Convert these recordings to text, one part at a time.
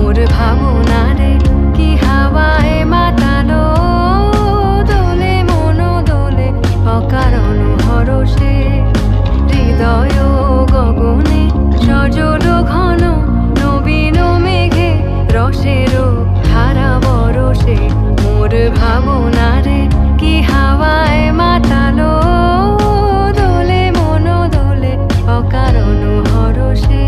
মোর ভাবনারে কি হাওয়ায় মাতালো, দোলে মন দোলে অকারণ হরষে। হৃদয় গগনে সজল ঘন নবীন মেঘে রসের ধারা বরষে। মোর ভাবনারে কি হাওয়ায় মাতালো, দোলে মন দোলে অকারণ হরষে।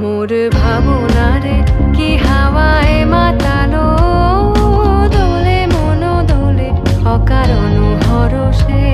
মোর ভাবনারে কি হাওয়ায় মাতালো, দোলে মন দোলে অকারণ হরষে।